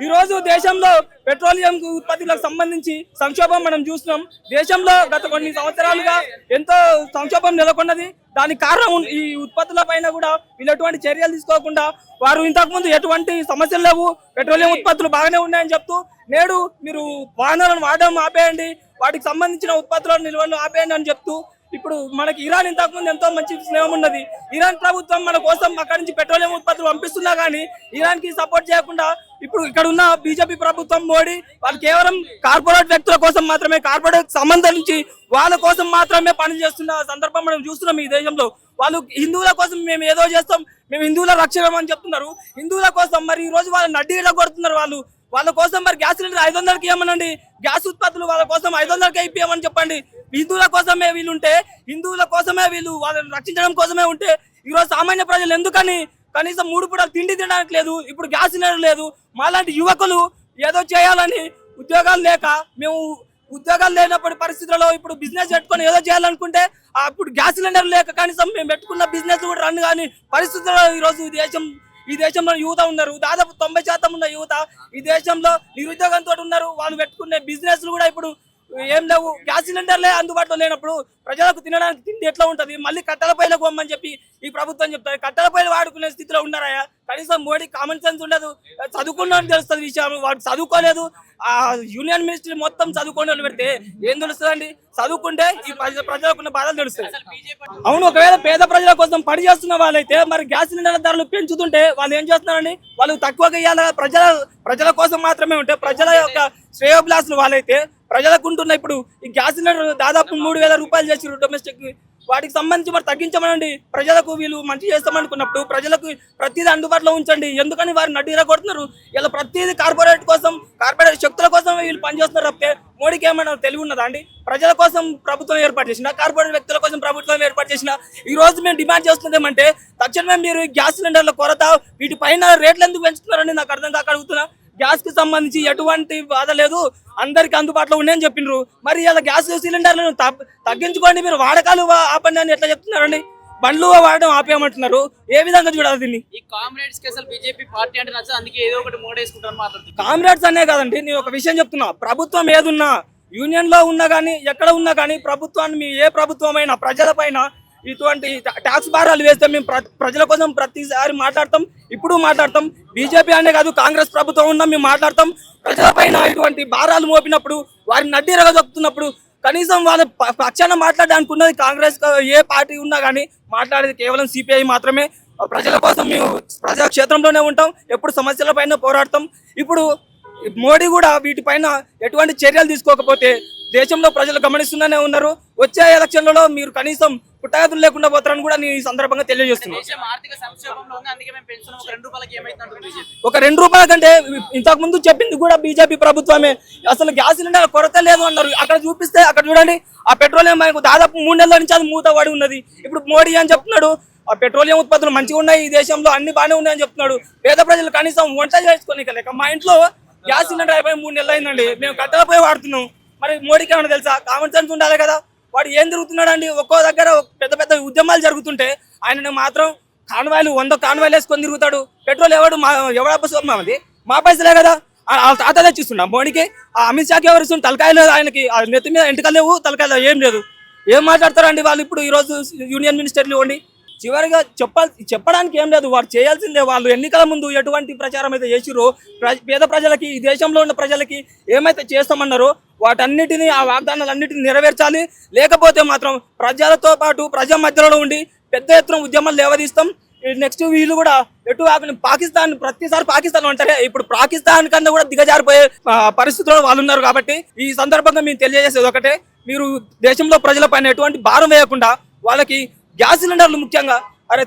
ఈ రోజు దేశంలో పెట్రోలియం ఉత్పత్తులకు సంబంధించి సంక్షోభం మనం చూస్తున్నాం. దేశంలో గత కొన్ని సంవత్సరాలుగా ఎంతో సంక్షోభం నెలకొన్నది. దానికి కారణం ఈ ఉత్పత్తుల పైన కూడా వీళ్ళు ఎటువంటి చర్యలు తీసుకోకుండా వారు ఇంతకు ముందు ఎటువంటి సమస్యలు లేవు, పెట్రోలియం ఉత్పత్తులు బాగానే ఉన్నాయని చెప్తూ నేడు మీరు వాహనాలను వాడడం ఆపేయండి, వాటికి సంబంధించిన ఉత్పత్తుల నిల్వలు ఆపేయండి అని చెప్తూ ఇప్పుడు మనకి ఇరాన్ ఇంతకుముందు ఎంతో మంచి స్నేహం ఉన్నది. ఇరాన్ ప్రభుత్వం మన కోసం అక్కడి నుంచి పెట్రోలియం ఉత్పత్తులు పంపిస్తున్నా కానీ ఇరాన్ కి సపోర్ట్ చేయకుండా ఇప్పుడు ఇక్కడ ఉన్న బీజేపీ ప్రభుత్వం మోడీ వాళ్ళు కేవలం కార్పొరేట్ వ్యక్తుల కోసం మాత్రమే, కార్పొరేట్ సంబంధం నుంచి వాళ్ళ కోసం మాత్రమే పనిచేస్తున్న సందర్భం మనం చూస్తున్నాం. ఈ దేశంలో వాళ్ళు హిందువుల కోసం మేము ఏదో చేస్తాం, మేము హిందువుల రక్షణ అని చెప్తున్నారు. హిందువుల కోసం మరి ఈ రోజు వాళ్ళని అడ్డీలా కొడుతున్నారు. వాళ్ళ కోసం మరి గ్యాస్ సిలిండర్ 500కి ఇవ్వమనండి, గ్యాస్ ఉత్పత్తులు వాళ్ళ కోసం 500కి ఇప్పియమని చెప్పండి. హిందువుల కోసమే వీళ్ళు ఉంటే, హిందువుల కోసమే వీళ్ళు వాళ్ళని రక్షించడం కోసమే ఉంటే ఈరోజు సామాన్య ప్రజలు ఎందుకని కనీసం 3 పూటలు తిండి తినడానికి లేదు, ఇప్పుడు గ్యాస్ సిలిండర్ లేదు. మాలాంటి యువకులు ఏదో చేయాలని ఉద్యోగాలు లేక మేము ఉద్యోగాలు లేనప్పుడు పరిస్థితుల్లో ఇప్పుడు బిజినెస్ పెట్టుకొని ఏదో చేయాలనుకుంటే అప్పుడు గ్యాస్ సిలిండర్ లేక కనీసం మేము పెట్టుకున్న బిజినెస్ కూడా రన్ కానీ పరిస్థితుల్లో ఈరోజు ఈ దేశంలో యువత ఉన్నారు. దాదాపు 90% ఉన్న యువత ఈ దేశంలో నిరుద్యోగంతో ఉన్నారు. వాళ్ళు పెట్టుకునే బిజినెస్లు కూడా ఇప్పుడు ఏం లేవు. గ్యాస్ సిలిండర్లే అందుబాటులో లేనప్పుడు ప్రజలకు తినడానికి తిండి ఎట్లా ఉంటుంది? మళ్ళీ కట్టెల పొయ్యిలకు పోమని చెప్పి ఈ ప్రభుత్వం చెప్తారు. కట్టెల పొయ్యిలు వాడుకునే స్థితిలో ఉన్నారా? కనీసం మోడీ కామన్ సెన్స్ ఉండదు. చదువుకున్నాను తెలుస్తుంది విషయం, వాడు చదువుకోలేదు. ఆ యూనియన్ మినిస్ట్రీ మొత్తం చదువుకునే వాళ్ళు పెడితే ఏం తెలుస్తుందండి? చదువుకుంటే ఈ ప్రజలకున్న బాధలు తెలుస్తాయి. అవును, ఒకవేళ పేద ప్రజల కోసం పని చేస్తున్న వాళ్ళైతే మరి గ్యాస్ సిలిండర్ ధరలు పెంచుతుంటే వాళ్ళు ఏం చేస్తున్నారండి? వాళ్ళు తక్కువగా ఇవ్వాలి. ప్రజల కోసం మాత్రమే ఉంటే ప్రజల యొక్క శ్రేయోభిలాసులు వాళ్ళైతే ప్రజలకు ఉంటున్న ఇప్పుడు ఈ గ్యాస్ సిలిండర్ దాదాపు 3000 రూపాయలు చేసి డొమెస్టిక్ వాటికి సంబంధించి మరి తగ్గించమనండి. ప్రజలకు వీళ్ళు మంచి చేస్తామనుకున్నప్పుడు ప్రజలకు ప్రతిదీ అందుబాటులో ఉంచండి. ఎందుకని వారిని అడ్డీరా కొడుతున్నారు? ఇలా ప్రతిదీ కార్పొరేట్ కోసం, కార్పొరేట్ శక్తుల కోసం వీళ్ళు పనిచేస్తున్నారు తప్పితే మోడీకి ఏమైనా తెలివి ఉన్నదా అండి? ప్రజల కోసం ప్రభుత్వం ఏర్పాటు చేసిన, కార్పొరేట్ వ్యక్తుల కోసం ప్రభుత్వం ఏర్పాటు చేసిన ఈ రోజు మేము డిమాండ్ చేస్తున్నది ఏమంటే తక్షణమే మీరు గ్యాస్ సిలిండర్ల కొరత వీటిపైన రేట్లు ఎందుకు పెంచుతున్నారని నాకు అర్థం కాక అడుగుతున్నా. గ్యాస్ కి సంబంధించి ఎటువంటి బాధ లేదు, అందరికి అందుబాటులో ఉన్నాయని చెప్పిండ్రు. మరి ఇలా గ్యాస్ సిలిండర్లను తగ్గించుకోండి, మీరు వాడకాలు ఆపండి అని ఎట్లా చెప్తున్నారండి? బండ్లు వాడడం ఆపేయమంటున్నారు. ఏ విధంగా చూడాలి దీన్ని? ఈ కామ్రేడ్స్ కి అసలు బీజేపీ పార్టీ అంటే నచ్చదు, అందుకే ఏదో ఒకటి మోడేసుకుంటారు మాట్లాడుతున్నారు. కామ్రేడ్స్ అనే కాదండి, నేను ఒక విషయం చెప్తున్నా. ప్రభుత్వం ఏదున్నా, యూనియన్ లో ఉన్నా కానీ ఎక్కడ ఉన్నా కానీ ప్రభుత్వాన్ని మీ ఏ ప్రభుత్వమైనా ప్రజల పైన ఇటువంటి ట్యాక్స్ భారాలు వేస్తే మేము ప్రజల కోసం ప్రతిసారి మాట్లాడతాం, ఇప్పుడు మాట్లాడతాం. బీజేపీ అనే కాదు, కాంగ్రెస్ ప్రభుత్వం ఉన్నా మేము మాట్లాడతాం. ప్రజలపైన ఇటువంటి భారాలు మోపినప్పుడు, వారిని అడ్డీరగా చెప్తున్నప్పుడు కనీసం వాళ్ళ పక్షాన మాట్లాడడానికి ఉన్నది కాంగ్రెస్ ఏ పార్టీ ఉన్నా కానీ మాట్లాడేది కేవలం సిపిఐ మాత్రమే. ప్రజల కోసం మేము ప్రజాక్షేత్రంలోనే ఉంటాం, ఎప్పుడు సమస్యల పైన పోరాడతాం. ఇప్పుడు మోడీ కూడా వీటిపైన ఎటువంటి చర్యలు తీసుకోకపోతే దేశంలో ప్రజలు గమనిస్తూనే ఉన్నారు. వచ్చే ఎలక్షన్లలో మీరు కనీసం పుట్టగతులు లేకుండా పోతారని కూడా నేను ఈ సందర్భంగా తెలియజేస్తున్నాను. ఒక 2 రూపాయల కంటే ఇంతకు ముందు చెప్పింది కూడా బీజేపీ ప్రభుత్వమే. అసలు గ్యాస్ సిలిండర్ కొరత లేదు అన్నారు. అక్కడ చూపిస్తే అక్కడ చూడండి, ఆ పెట్రోలియం దాదాపు 3 నెలల నుంచి అది మూత పడి ఉన్నది. ఇప్పుడు మోడీ అని చెప్తున్నాడు ఆ పెట్రోలియం ఉత్పత్తులు మంచిగా ఉన్నాయి, ఈ దేశంలో అన్ని బాగానే ఉన్నాయని చెప్తున్నాడు. పేద ప్రజలు కనీసం వంట చేసుకోలేక మా ఇంట్లో గ్యాస్ సిలిండర్ అయిపోయి 3 నెలలు అయిందండి. మేము కట్టెల పోయి వాడుతున్నాం. మరి మోడీకి ఏమన్నా తెలుసా? కామన్ సెన్స్ ఉండాలి కదా. వాడు ఏం తిరుగుతున్నాడు అండి? ఒక్కో దగ్గర పెద్ద పెద్ద ఉద్యమాలు జరుగుతుంటే ఆయన మాత్రం కాన్వాయిలు 100 కాన్వాయిలు వేసుకొని తిరుగుతాడు. పెట్రోల్ ఎవడ మా పైసలే కదా, తాత తెచ్చిస్తున్నా మోడీకి. ఆ అమిత్ షాకి ఎవరు ఇస్తుంది? తలకాయలు ఆయనకి నెత్తి మీద ఎంటకలు లేవు, తలకాయలు ఏం లేదు. ఏం మాట్లాడతారండి వాళ్ళు? ఇప్పుడు ఈరోజు యూనియన్ మినిస్టర్లు ఉండి చివరిగా చెప్పడానికి ఏం లేదు. వారు చేయాల్సిందే. వాళ్ళు ఎన్నికల ముందు ఎటువంటి ప్రచారం అయితే చేసిరో పేద ప్రజలకి, ఈ దేశంలో ఉన్న ప్రజలకి ఏమైతే చేస్తామన్నారో వాటన్నిటిని, ఆ వాగ్దానాలన్నిటిని నెరవేర్చాలి. లేకపోతే మాత్రం ప్రజలతో పాటు ప్రజల మధ్యలో ఉండి పెద్ద ఎత్తున ఉద్యమాలు లేవదీస్తాం. నెక్స్ట్ వీళ్ళు కూడా ఎటు పాకిస్తాన్, ప్రతిసారి పాకిస్తాన్ అంటారే, ఇప్పుడు పాకిస్తాన్ కన్నా కూడా దిగజారిపోయే పరిస్థితుల్లో వాళ్ళు ఉన్నారు. కాబట్టి ఈ సందర్భంగా మేము తెలియజేసేది ఒకటే, మీరు దేశంలో ప్రజల పైన ఎటువంటి భారం వేయకుండా వాళ్ళకి గ్యాస్ సిలిండర్లు ముఖ్యంగా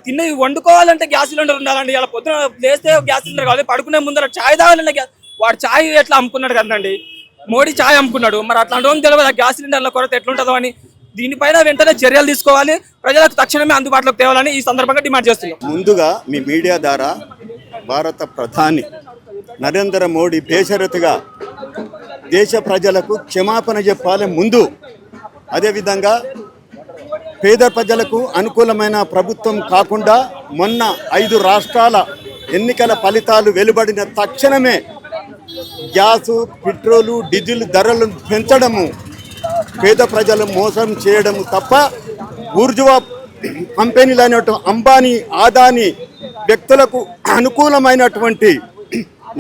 తిన్నవి వండుకోవాలంటే గ్యాస్ సిలిండర్ ఉండాలండి. ఇలా పొద్దున లేస్తే గ్యాస్ సిలిండర్ కావాలి, పడుకునే ముందర ఛాయ్ తాగాలంటే వాడు ఛాయ్ ఎట్లా అమ్ముకున్నాడు కదండి, మోడీ ఛాయ్ అమ్ముకున్నాడు. మరి అట్లాంటి తెలియదు గ్యాస్ సిలిండర్ల కొరత ఎట్లుంటుందో అని. దీనిపైన వెంటనే చర్యలు తీసుకోవాలి, ప్రజలకు తక్షణమే అందుబాటులోకి తేవాలని ఈ సందర్భంగా డిమాండ్ చేస్తున్నాం. ముందుగా మీ మీడియా ద్వారా భారత ప్రధాని నరేంద్ర మోడీ బేషరతుగా దేశ ప్రజలకు క్షమాపణ చెప్పాలి ముందు. అదేవిధంగా పేద ప్రజలకు అనుకూలమైన ప్రభుత్వం కాకుండా మొన్న 5 రాష్ట్రాల ఎన్నికల ఫలితాలు వెలువడిన తక్షణమే గ్యాసు, పెట్రోలు, డీజిల్ ధరలను పెంచడము, పేద ప్రజలు మోసం చేయడము తప్ప ఊర్జువా కంపెనీలు అనేటువంటి అంబానీ, ఆదాని వ్యక్తులకు అనుకూలమైనటువంటి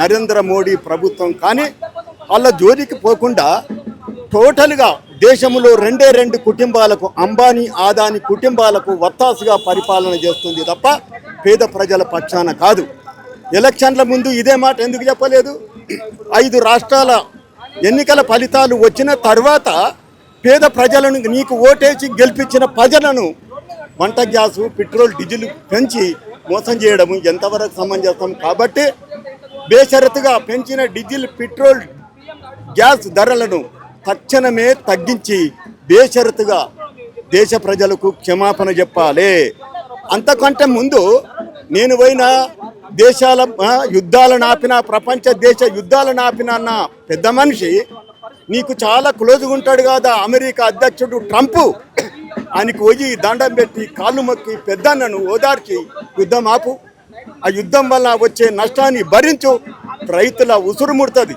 నరేంద్ర మోడీ ప్రభుత్వం కానీ వాళ్ళ జోలికి పోకుండా టోటల్గా దేశంలో రెండు కుటుంబాలకు, అంబానీ, ఆదాని కుటుంబాలకు వత్తాసుగా పరిపాలన చేస్తుంది తప్ప పేద ప్రజల పక్షాన కాదు. ఎలక్షన్ల ముందు ఇదే మాట ఎందుకు చెప్పలేదు? 5 రాష్ట్రాల ఎన్నికల ఫలితాలు వచ్చిన తర్వాత పేద ప్రజలను, నీకు ఓటేసి గెలిపించిన ప్రజలను వంట గ్యాసు, పెట్రోల్, డీజిల్ పెంచి మోసం చేయడం ఎంతవరకు సమంజసం? కాబట్టి బేషరతుగా పెంచిన డీజిల్, పెట్రోల్, గ్యాస్ ధరలను తక్షణమే తగ్గించి బేషరతుగా దేశ ప్రజలకు క్షమాపణ చెప్పాలి. అంతకంటే ముందు నేను పోయిన దేశాల యుద్ధాలను ఆపిన, ప్రపంచ దేశ యుద్ధాలను ఆపిన అన్న పెద్ద మనిషి నీకు చాలా క్లోజ్గా ఉంటాడు కదా అమెరికా అధ్యక్షుడు ట్రంప్. ఆయనకు పోయి దండం పెట్టి కాళ్ళు మొక్కి పెద్దన్నను ఓదార్చి యుద్ధం ఆపు, ఆ యుద్ధం వల్ల వచ్చే నష్టాన్ని భరించు, రైతుల ఉసురు ముడుతుంది,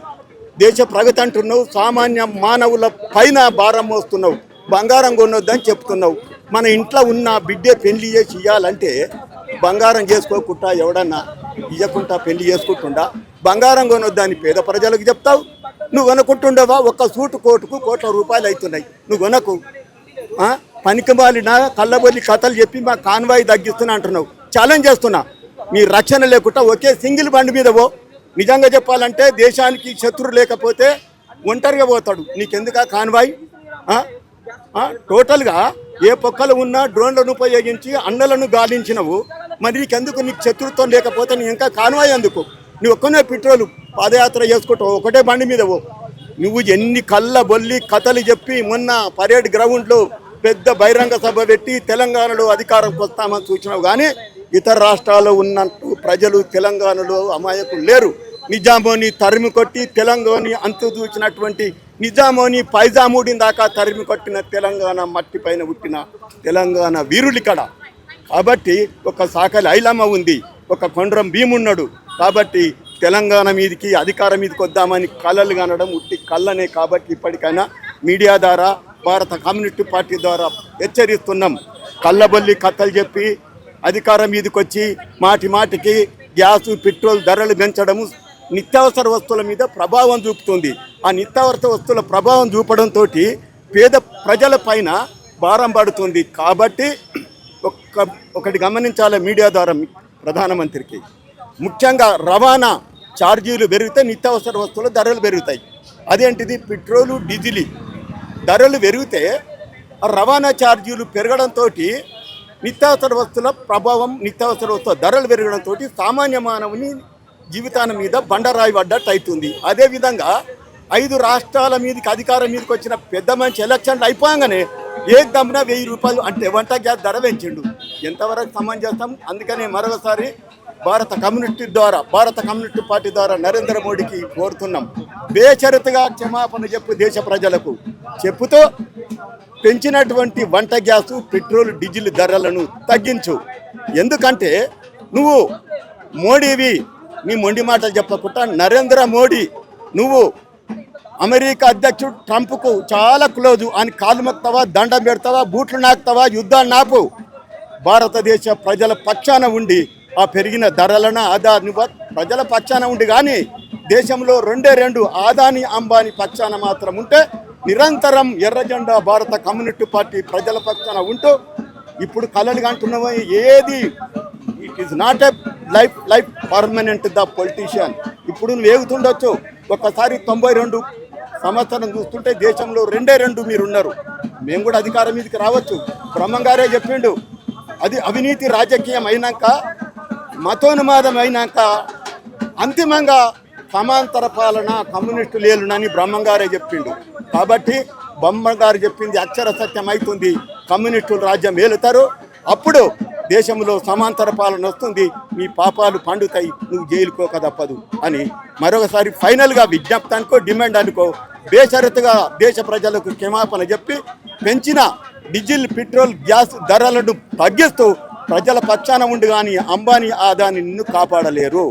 దేశ ప్రగతి అంటున్నావు, సామాన్య మానవుల పైన భారం మోస్తున్నావు, బంగారం కొనొద్దని చెప్తున్నావు. మన ఇంట్లో ఉన్న బిడ్డే పెళ్లి చేసి ఇవ్వాలంటే బంగారం చేసుకోకుండా ఎవడన్నా ఇవ్వకుండా పెళ్లి చేసుకుంటుండా? బంగారం కొనొద్దని పేద ప్రజలకు చెప్తావు. నువ్వు కొనుక్కుంటుండవా? ఒక్క సూటు కోటుకు కోట్ల రూపాయలు అవుతున్నాయి, నువ్వు కొనకు. పనికి మాలిన కళ్ళబొల్లి కథలు చెప్పి మా కాన్వాయ్ తగ్గిస్తున్నా అంటున్నావు. ఛాలెంజ్ చేస్తున్నా, మీ రక్షణ లేకుండా ఒకే సింగిల్ బండి మీద పో. నిజంగా చెప్పాలంటే దేశానికి శత్రువు లేకపోతే ఒంటరిగా పోతాడు, నీకెందుకు కాన్వాయ్? టోటల్గా ఏ పక్కలు ఉన్నా డ్రోన్లను ఉపయోగించి అన్నలను గాలించినవు, మరి నీకెందుకు? నీకు శత్రుత్వం లేకపోతే నీ ఇంకా కాన్వాయ్ ఎందుకు? నువ్వు ఒక్కనే పెట్రోలు పాదయాత్ర చేసుకుంటావు, ఒకటే బండి మీద పో. నువ్వు ఎన్ని కళ్ళ బొల్లి కథలు చెప్పి మొన్న పరేడ్ గ్రౌండ్లో పెద్ద బహిరంగ సభ పెట్టి తెలంగాణలో అధికారంకి వస్తామని సూచనవు, కానీ ఇతర రాష్ట్రాల్లో ఉన్నట్టు ప్రజలు తెలంగాణలో అమాయకులు లేరు. నిజామోని తరిమి కొట్టి తెలంగాణ అంతు దూచినటువంటి నిజామోని పైజామూడిన దాకా తరిమి కొట్టిన తెలంగాణ మట్టి పైన పుట్టిన తెలంగాణ వీరులు ఇక్కడ. కాబట్టి ఒక సాకలి ఐలమ్మ ఉంది, ఒక కొండ్రం భీమున్నాడు. కాబట్టి తెలంగాణ మీదకి అధికారం మీదకి వద్దామని కళలు కనడం ఉట్టి కళ్ళనే. కాబట్టి ఇప్పటికైనా మీడియా ద్వారా, భారత కమ్యూనిస్ట్ పార్టీ ద్వారా హెచ్చరిస్తున్నాం. కళ్ళబొల్లి కథలు చెప్పి అధికారం మీదకి వచ్చి మాటి మాటికి గ్యాసు, పెట్రోల్ ధరలు పెంచడము నిత్యావసర వస్తువుల మీద ప్రభావం చూపుతుంది. ఆ నిత్యావసర వస్తువుల ప్రభావం చూపడంతో పేద ప్రజల పైన భారం పడుతుంది. కాబట్టి ఒకటి గమనించాలి మీడియా ద్వారా ప్రధానమంత్రికి, ముఖ్యంగా రవాణా ఛార్జీలు పెరిగితే నిత్యావసర వస్తువుల ధరలు పెరుగుతాయి. అదేంటిది? పెట్రోలు, డీజిల్ ధరలు పెరిగితే రవాణా ఛార్జీలు పెరగడంతో నిత్యావసర వస్తువుల ప్రభావం, నిత్యావసర వస్తువుల ధరలు పెరగడంతో సామాన్య మానవుని జీవితాల మీద బండరాయి పడ్డట్టు అవుతుంది. అదేవిధంగా 5 రాష్ట్రాల మీదకి అధికారం మీదకి వచ్చిన పెద్ద మంచి ఎలక్షన్లు అయిపోగానే ఏదమ్మున 1000 రూపాయలు అంటే వంట గ్యాస్ ధర పెంచిండు. ఎంతవరకు సమంజసం? అందుకనే మరొకసారి భారత కమ్యూనిస్ట్ పార్టీ ద్వారా నరేంద్ర మోడీకి కోరుతున్నాం, బేషరతుగా క్షమాపణ చెప్పు దేశ ప్రజలకు. చెప్పుతూ పెంచినటువంటి వంట గ్యాసు, పెట్రోల్, డీజిల్ ధరలను తగ్గించు. ఎందుకంటే నువ్వు మోడీవి, నీ మొండి మాటలు చెప్పకుండా నరేంద్ర మోడీ నువ్వు అమెరికా అధ్యక్షుడు ట్రంప్కు చాలా క్లోజు. అని కాలు మొక్తావా, దండం పెడతావా, బూట్లు నాకుతావా, యుద్ధాన్ని నాపు. భారతదేశ ప్రజల పక్షాన ఉండి ఆ పెరిగిన ధరలను ప్రజల పక్షాన ఉండి, కానీ దేశంలో 2 ఆదాని, అంబానీ పక్షాన మాత్రం ఉంటే నిరంతరం ఎర్రజెండా భారత కమ్యూనిస్ట్ పార్టీ ప్రజల పక్షాన ఉంటూ ఇప్పుడు కలలుగా అంటున్నావు ఏది? It is not a life permanent the politician. ఇప్పుడు నువ్వు ఏగుతుండొచ్చు, ఒక్కసారి 92 సంవత్సరం చూస్తుంటే దేశంలో 2 మీరున్నారు. మేము కూడా అధికారం మీదకి రావచ్చు. బ్రహ్మంగారే చెప్పిండు, అది అవినీతి రాజకీయం అయినాక, మతోన్మాదం అయినాక అంతిమంగా సమాంతర పాలన కమ్యూనిస్టు లేలునని బ్రహ్మంగారే చెప్పిండు. కాబట్టి బ్రహ్మంగారు చెప్పింది అక్షర సత్యం అవుతుంది. కమ్యూనిస్టులు రాజ్యం ఏలుతారు, అప్పుడు దేశంలో సమాంతర పాలన వస్తుంది, నీ పాపాలు పండుతాయి, నువ్వు జైలుకోక తప్పదు అని మరొకసారి ఫైనల్గా విజ్ఞప్తి అనుకో, డిమాండ్ అనుకో. బేషరతుగా దేశ ప్రజలకు క్షమాపణ చెప్పి పెంచిన డీజిల్, పెట్రోల్, గ్యాస్ ధరలను తగ్గిస్తూ ప్రజల పక్షాన ఉండి కానీ అంబానీ, ఆదాని నిన్ను కాపాడలేరు.